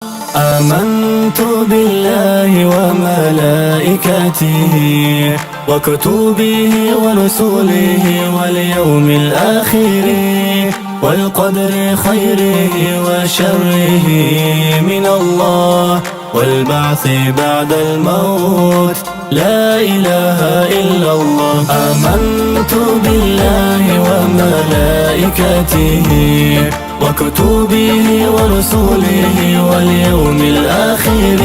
آمنت بالله وملائكته وكتبه ورسله واليوم الآخر والقدر خيره وشره من الله والبعث بعد الموت لا إله إلا الله. آمنت بالله وملائكته وكتبه ورسله واليوم الآخر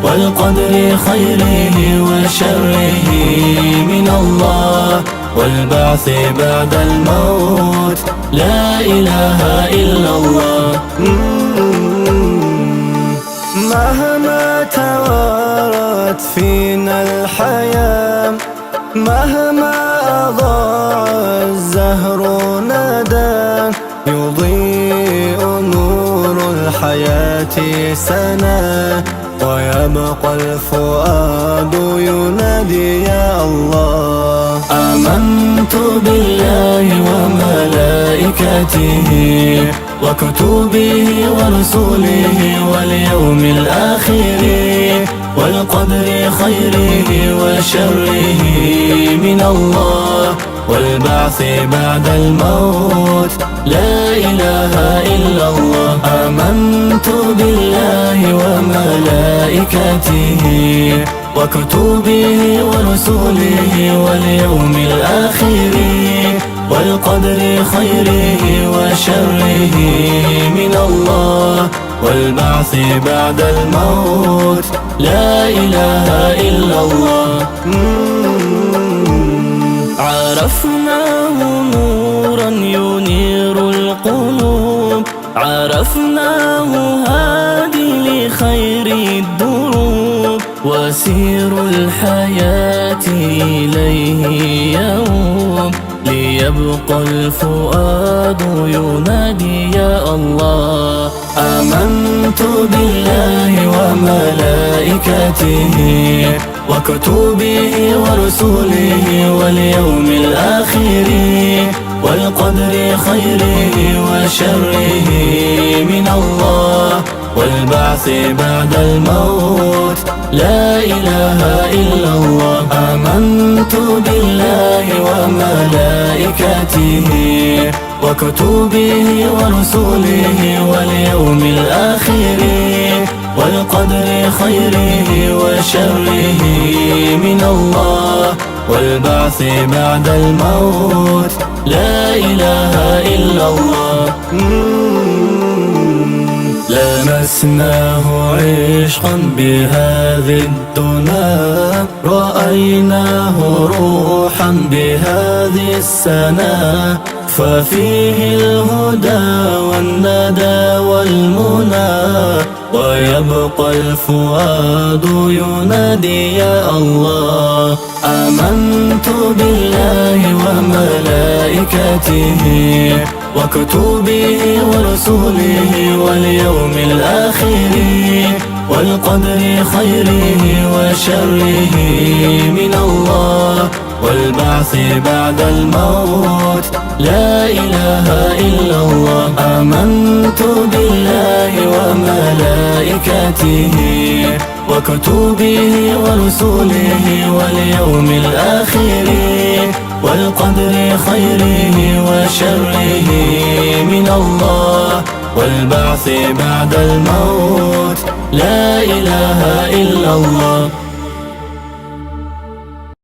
والقدر خيره وشره من الله والبعث بعد الموت لا إله إلا الله. مهما توارت فينا الحياة، مهما أضاع الزهر ندى، يضيء نور الحياة سنا ويبقى الفؤاد ينادي يا الله. آمنت بالله وملائكته وكتبه ورسله واليوم الآخر والقدر خيره وشره من الله والبعث بعد الموت لا إله إلا الله. آمنت بالله وملائكته وكتبه ورسله واليوم الآخر والقدر خيره وشره من الله والبعث بعد الموت لا إله إلا الله. عرفناه نورا ينير القلوب، عرفناه هادي لخير الدروب، وسير الحياة إليه يوم ليبقى الفؤاد ينادي يا الله. آمنت بالله وملائكته وكتبه ورسله واليوم الآخر والقدر خيره وشره من الله والبعث بعد الموت لا إله إلا الله. آمنت بالله وملائكته وكتبه ورسله واليوم الآخر والقدر خيره وشره من الله والبعث بعد الموت لا إله إلا الله. لمسناه عشقا بهذه الدنا، رأيناه روحا بهذه السنا، ففيه الهدى والندى والمنى ويبقى الفؤاد ينادي يا الله. آمنت بالله وملائكته وكتبه ورسله واليوم الآخر والقدر خيره وشره من الله والبعث بعد الموت لا إله إلا الله. آمنت بالله وملائكته وكتبه ورسله واليوم الآخر والقدر خيره وشره من الله والبعث بعد الموت لا إله إلا الله.